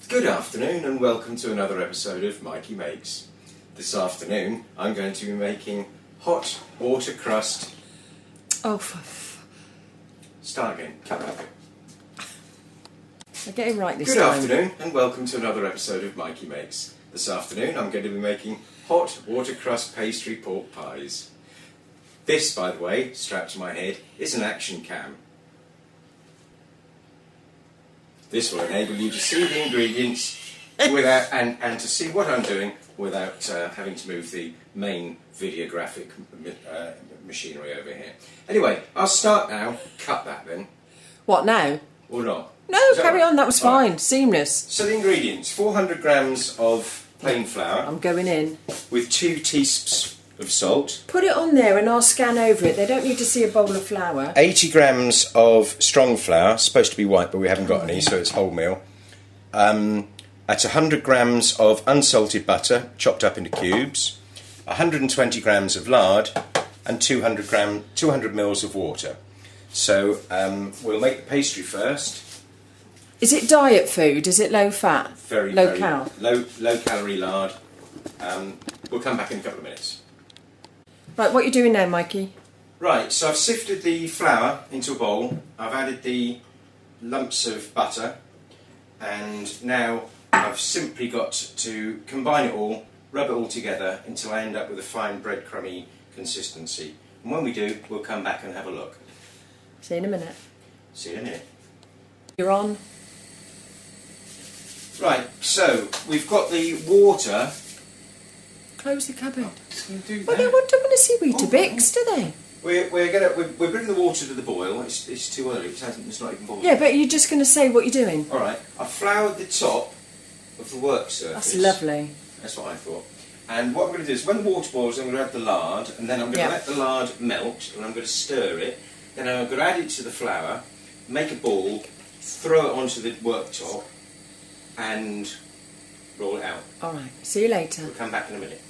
Good afternoon and welcome to another episode of Mikey Makes. This afternoon I'm going to be making hot water crust. Start again, cut that bit. I'll get it right this Good time. afternoon and welcome to another episode of Mikey Makes. This afternoon I'm going to be making hot water crust pastry pork pies. This, by the way, strapped to my head, is an action cam. This will enable you to see the ingredients without and to see what I'm doing without having to move the main videographic machinery over here. Anyway, I'll start now. Cut that then. What now? Or not? No, carry on. That was fine. Right. Seamless. So the ingredients: 400 grams of plain flour. I'm going in. With 2 teaspoons of salt. Put it on there and I'll scan over it. They don't need to see a bowl of flour. 80 grams of strong flour, supposed to be white but we haven't got any, so it's wholemeal. At 100 grams of unsalted butter, chopped up into cubes, 120 grams of lard and 200 mils of water. So we'll make the pastry first. Is it diet food? Is it low fat? Very low cal? Low calorie lard. We'll come back in a couple of minutes. Right, what are you doing now, Mikey? Right, so I've sifted the flour into a bowl, I've added the lumps of butter, and now I've simply got to combine it all, rub it all together until I end up with a fine breadcrumby consistency. And when we do, we'll come back and have a look. See you in a minute. See you in a minute. You're on. Right, so we've got the water. Close the cupboard. Do Well, they don't want to see Weetabix, do they? We're bringing the water to the boil. It's too early. It's not even boiling. Yeah, but you're just going to say what you're doing. All right. I've floured the top of the work surface. That's lovely. That's what I thought. And what I'm going to do is, when the water boils, I'm going to add the lard, and then I'm going to let the lard melt, and I'm going to stir it. Then I'm going to add it to the flour, make a ball, throw it onto the worktop, and roll it out. All right. See you later. We'll come back in a minute.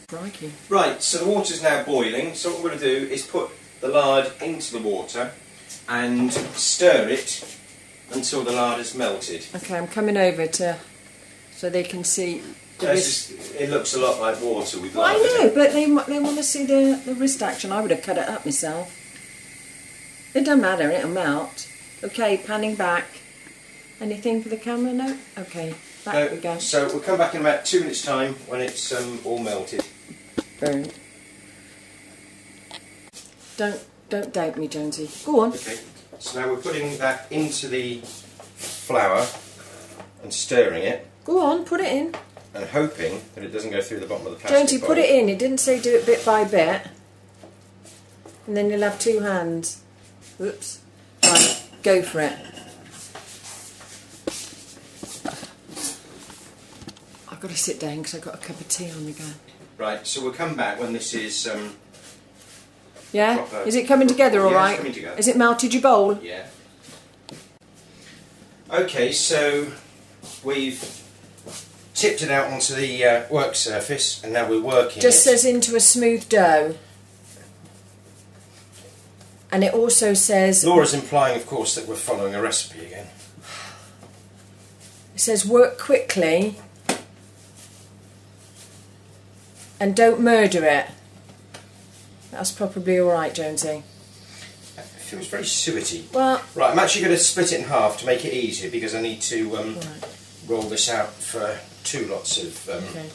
Crikey. Right, so the water's now boiling, so what I'm going to do is put the lard into the water and stir it until the lard is melted. Okay, I'm coming over so they can see the wrist. It looks a lot like water with Well, lard. I know, but they want to see the wrist action. I would have cut it up myself. It doesn't matter, it'll melt. Okay, panning back. Anything for the camera? No? Okay, back we go. So we'll come back in about 2 minutes' time when it's all melted. Burn. Don't doubt me, Jonesy. Go on. Okay, so now we're putting that into the flour and stirring it. Go on, put it in. And hoping that it doesn't go through the bottom of the plastic Jonesy, bowl. put it in. It didn't say do it bit by bit. And then you'll have 2 hands. Oops. Right, go for it. I've got to sit down because I've got a cup of tea on the go. Right, so we'll come back when this is... Yeah? proper, Is it coming together all right? It's coming together. Is it melted your bowl? Yeah. Okay, so we've tipped it out onto the work surface and now we're working Just it. says into a smooth dough. And it also says... Laura's implying, of course, that we're following a recipe again. It says work quickly and don't murder it. That's probably alright, Jonesy. It feels very suety. Well... Right, I'm actually going to split it in half to make it easier because I need to roll this out for 2 lots of... Okay.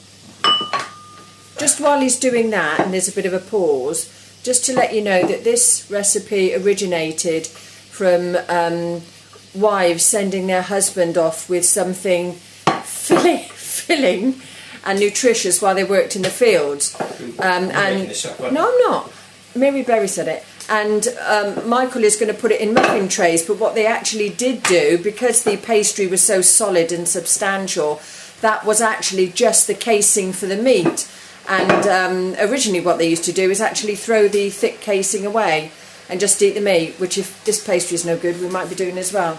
Just while he's doing that, and there's a bit of a pause, just to let you know that this recipe originated from wives sending their husband off with something filling and nutritious while they worked in the fields. Making this up, No, I'm not. Mary Berry said it. And Michael is going to put it in muffin trays, but what they actually did do, because the pastry was so solid and substantial, that was actually just the casing for the meat. And originally what they used to do is actually throw the thick casing away and just eat the meat, which if this pastry is no good, we might be doing as well.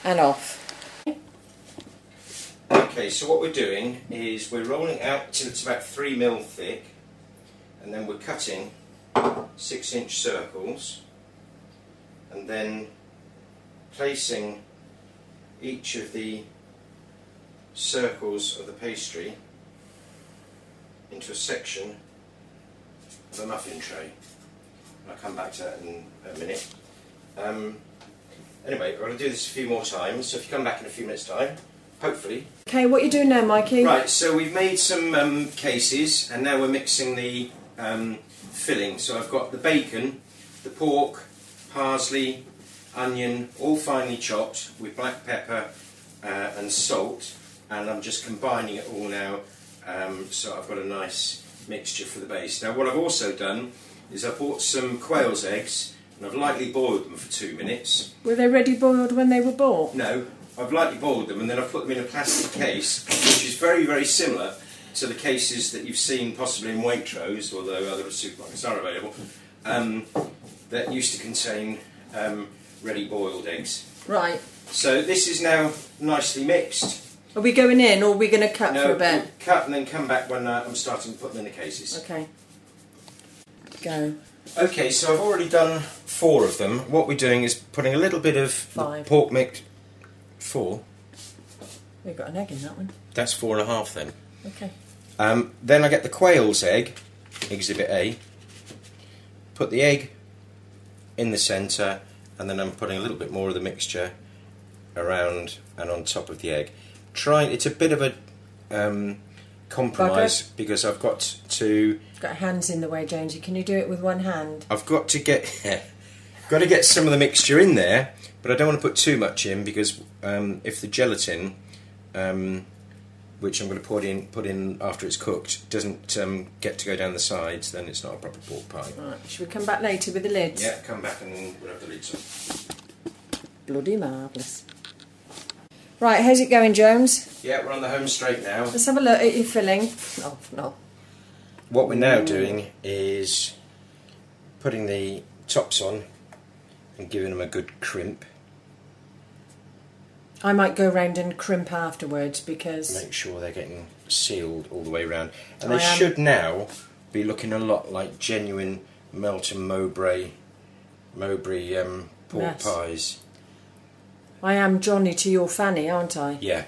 And off. Okay, so what we're doing is we're rolling it out till it's about 3 mil thick, and then we're cutting 6-inch circles, and then placing each of the circles of the pastry into a section of a muffin tray. I'll come back to that in a minute. Anyway, we're going to do this a few more times, so if you come back in a few minutes' time, hopefully. Okay, what are you doing now, Mikey? Right, so we've made some cases, and now we're mixing the filling. So I've got the bacon, the pork, parsley, onion, all finely chopped with black pepper and salt, and I'm just combining it all now, so I've got a nice mixture for the base. Now what I've also done is I bought some quail's eggs, and I've lightly boiled them for 2 minutes. Were they ready boiled when they were bought? No, I've lightly boiled them and then I've put them in a plastic case, which is very, very similar to the cases that you've seen possibly in Waitrose, although other supermarkets are available, that used to contain ready boiled eggs. Right. So this is now nicely mixed. Are we going in, or are we going to cut No, for a bit? we'll cut and then come back when I'm starting to put them in the cases. Okay. Go. Okay, so I've already done 4 of them. What we're doing is putting a little bit of the pork mix. 4? We've got an egg in that one. That's 4.5 then. Okay. Then I get the quail's egg, exhibit A, put the egg in the centre, and then I'm putting a little bit more of the mixture around and on top of the egg. It's a bit of a compromise because I've got to... Got hands in the way, Jonesy. Can you do it with one hand? I've got to get some of the mixture in there, but I don't want to put too much in because if the gelatin, which I'm going to put in after it's cooked, doesn't get to go down the sides, then it's not a proper pork pie. Right. Should we come back later with the lids? Yeah, come back and then we'll have the lids on. Bloody marvellous. Right, how's it going, Jones? Yeah, we're on the home straight now. Let's have a look at your filling. Oh, no. What we're now doing is putting the tops on and giving them a good crimp. I might go round and crimp afterwards because... Make sure they're getting sealed all the way around. And they should now be looking a lot like genuine Melton Mowbray pork pies. I am Johnny to your Fanny, aren't I? Yeah.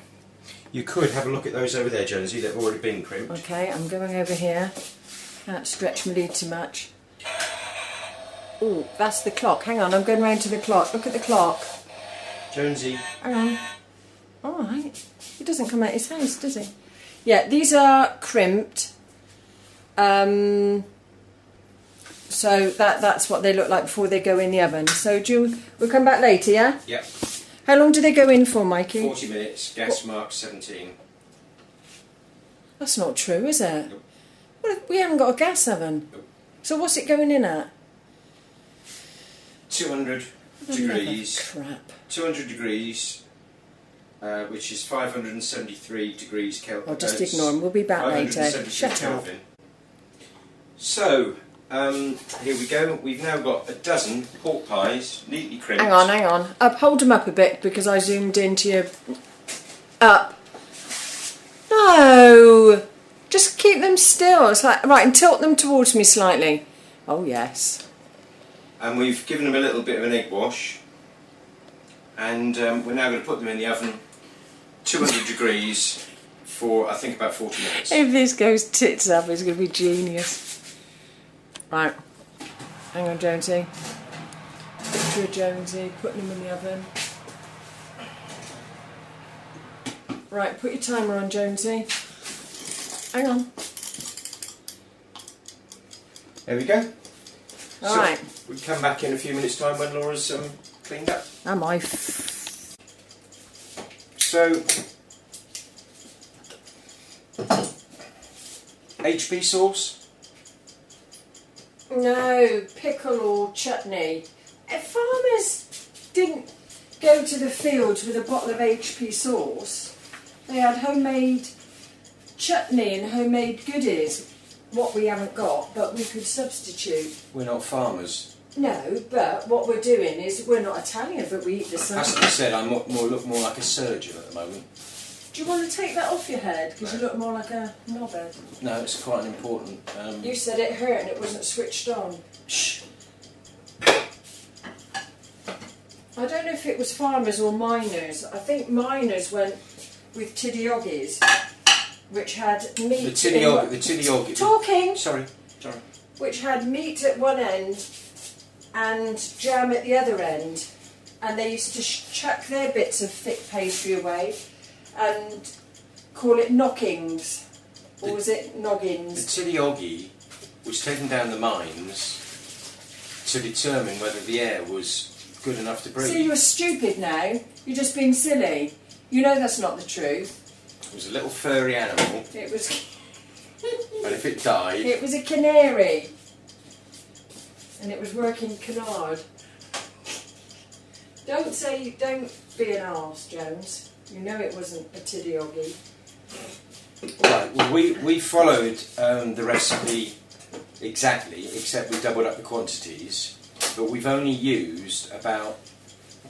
You could have a look at those over there, Jonesy. They've already been crimped. Okay, I'm going over here. Can't stretch my lead too much. Oh, that's the clock. Hang on, I'm going round to the clock. Look at the clock. Jonesy. Hang on. Alright. He doesn't come out his house, does he? Yeah, these are crimped. So that's what they look like before they go in the oven. So we'll come back later, yeah? Yep. How long do they go in for, Mikey? 40 minutes, gas mark 17. That's not true, is it? Nope. Well, we haven't got a gas oven. Nope. So what's it going in at? 200 degrees. Crap. 200 degrees, which is 573 degrees Kelvin. I'll just ignore them. We'll be back later. Shut up. So, here we go. We've now got a dozen pork pies, neatly crimped. Hang on. Hold them up a bit because I zoomed into your... Up. No! Just keep them still. It's like... Right, and tilt them towards me slightly. Oh, yes. And we've given them a little bit of an egg wash. And we're now going to put them in the oven, 200 degrees, for I think about 40 minutes. If this goes tits up, it's going to be genius. Right. Hang on, Jonesy. Picture of Jonesy, putting them in the oven. Right, put your timer on, Jonesy. Hang on. There we go. All right. We'll come back in a few minutes' time when Laura's cleaned up. Am I? So, HP sauce? No, pickle or chutney. If farmers didn't go to the fields with a bottle of HP sauce, they had homemade chutney and homemade goodies. What we haven't got, but we could substitute. We're not farmers. No, but what we're doing is we're not Italian, but we eat the same. As I said, I look more like a surgeon at the moment. Do you want to take that off your head? Because you look more like a knobhead. No, it's quite an important... You said it hurt and it wasn't switched on. Shh. I don't don't know if it was farmers or miners. I think miners went with tidiogis, which had meat. The tidiogi. Talking. Sorry. Which had meat at one end and jam at the other end, and they used to chuck their bits of thick pastry away and call it knockings, or was it noggins? The tidiogi was taken down the mines to determine whether the air was good enough to breathe. See, you're stupid now. You're just being silly. You know that's not the truth. It was a little furry animal. It was. And if it died... It was a canary. And it was working canard. Don't be an arse, Jones. You know it wasn't a tidiogi. Right, well, we followed the recipe exactly, except we doubled up the quantities, but we've only used about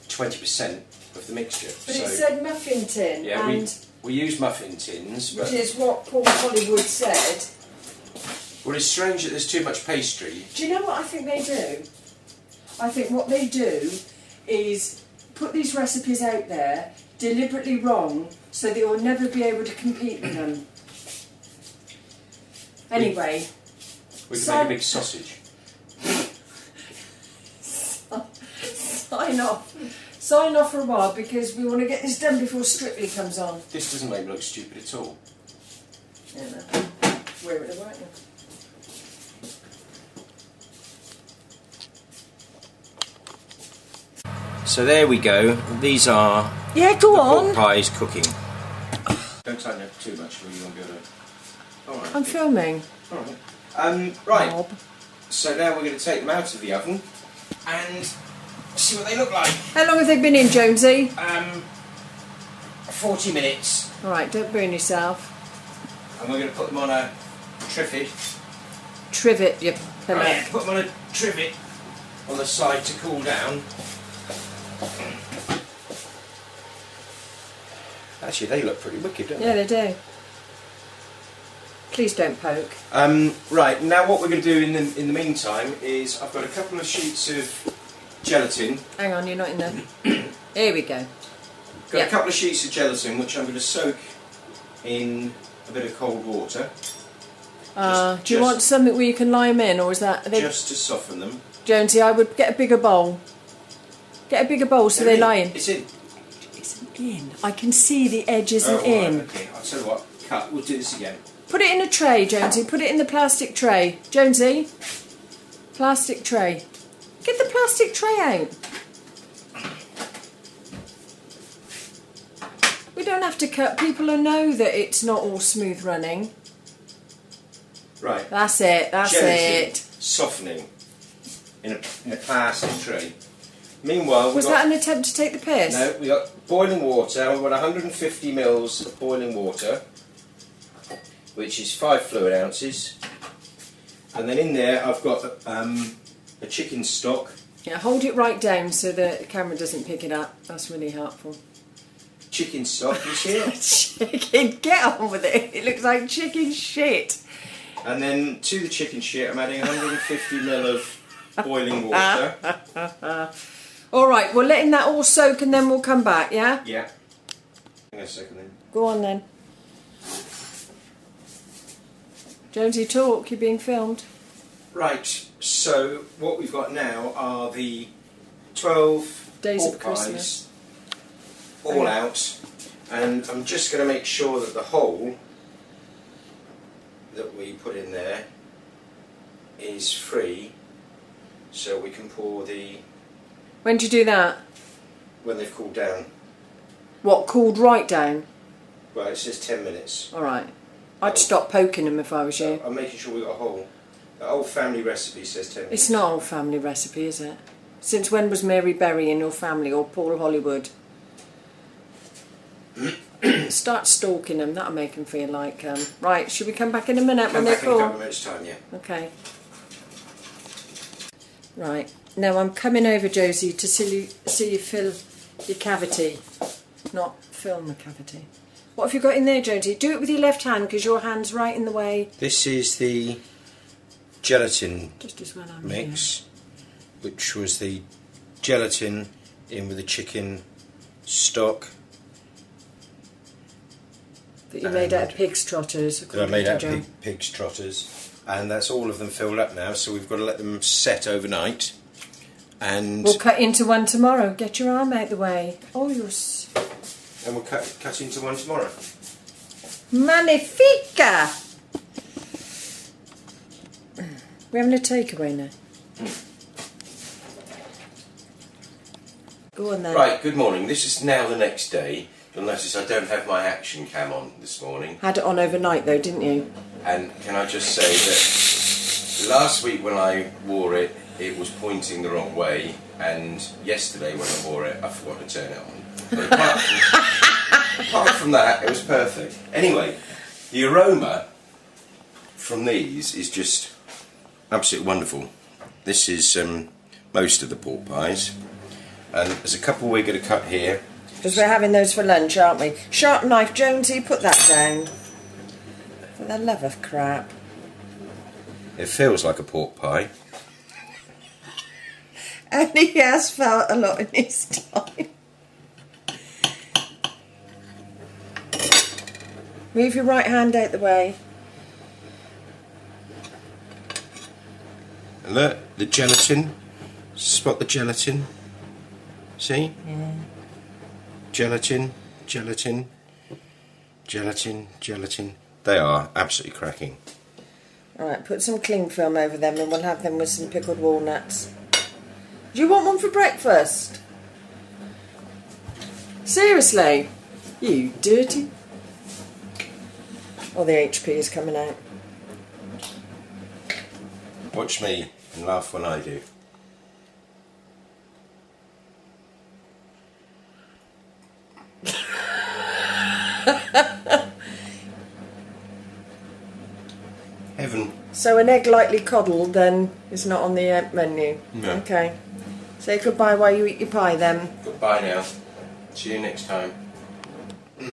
20% of the mixture. But it said muffin tin, yeah, and we used muffin tins, but which is what Paul Hollywood said. well, it's strange that there's too much pastry. Do you know what I think they do? I think what they do is put these recipes out there deliberately wrong so that you'll never be able to compete with them. Anyway. We can make a big sausage. Sign off for a while because we want to get this done before Strictly comes on. This doesn't make me look stupid at all. Yeah, no. Wear it away. So there we go. These are Yeah, go the on. pork pies cooking. Don't tighten up too much or you won't be able to... Alright. I'm filming. Alright. Right. Bob. So now we're going to take them out of the oven and see what they look like. How long have they been in, Jonesy? 40 minutes. Alright, don't burn yourself. And we're going to put them on a trivet. Trivet, you pillow. Oh, yeah, put them on a trivet on the side to cool down. Actually, they look pretty wicked, don't Yeah, they? they do. Please don't poke. Right, now what we're going to do in the meantime is I've got a couple of sheets of gelatin. Hang on, you're not in there. Here we go. Got Yep. a couple of sheets of gelatin which I'm going to soak in a bit of cold water. Do you want something where you can lime in, or is that... Just to soften them. Jonesy, I would get a bigger bowl. Get a bigger bowl so they lie in. It's in. It isn't in. I can see the edge isn't Right, in. okay, I'll tell you what. Cut. We'll do this again. Put it in a tray, Jonesy. Put it in the plastic tray. Jonesy. Plastic tray. Get the plastic tray out. We don't have to cut. People will know that it's not all smooth running. Right. That's it. That's Gelatin, it. softening in a plastic tray. Meanwhile, Was that an attempt to take the piss? No, we got boiling water. We've got 150 mils of boiling water, which is 5 fluid ounces. And then in there, I've got a chicken stock. Yeah, hold it right down so the camera doesn't pick it up. That's really helpful. Chicken stock, you see it? Chicken, get on with it. It looks like chicken shit. And then to the chicken shit, I'm adding 150 ml of boiling water. All right, we're letting that all soak and then we'll come back, yeah? Yeah. Hang on a second then. Go on then. Jonesy, talk. You're being filmed. Right, so what we've got now are the 12 Days pork of Christmas. pies all out, and I'm just going to make sure that the hole that we put in there is free, so we can pour the... When do you do that? when they've cooled down. What, cooled right down? Well, it says 10 minutes. All right. I'd stop poking them if I was you. I'm making sure we've got a hole. The old family recipe says 10 minutes. It's not old family recipe, is it? Since when was Mary Berry in your family, or Paul Hollywood? Start stalking them, that'll make them feel like... Right, should we come back in a minute when Come they're back in a couple cool? of minutes' time, yeah. Okay. Right, now I'm coming over, Josie, to see you fill your cavity. Not film the cavity. What have you got in there, Josie? Do it with your left hand, because your hand's right in the way. This is the gelatin Just as well I'm mix, which was the gelatin in with the chicken stock. That you made out of pig's trotters. That I made out of pig's trotters. And that's all of them filled up now, so we've got to let them set overnight. And we'll cut into one tomorrow. Get your arm out the way. Oh, you're... And we'll cut into one tomorrow. Magnifica! We're having a takeaway now. Go on then. Right, good morning. This is now the next day. You'll notice I don't have my action cam on this morning. Had it on overnight though, didn't you? And can I just say that last week when I wore it, it was pointing the wrong way, and yesterday when I wore it, I forgot to turn it on. But apart from that, it was perfect. Anyway, the aroma from these is just absolutely wonderful. This is most of the pork pies, and there's a couple we're going to cut here. Because we're having those for lunch, aren't we? Sharp knife, Jonesy, put that down. For the love of crap. It feels like a pork pie. And he has felt a lot in his time. Move your right hand out the way. And look, the gelatin. Spot the gelatin. See? Yeah. Gelatin, gelatin, gelatin, gelatin. They are absolutely cracking. Alright, put some cling film over them and we'll have them with some pickled walnuts. Do you want one for breakfast? Seriously? You dirty. Oh, the HP is coming out. Watch me and laugh when I do. Heaven. So an egg lightly coddled then is not on the menu? No. Okay. Say goodbye while you eat your pie then. Goodbye now. See you next time.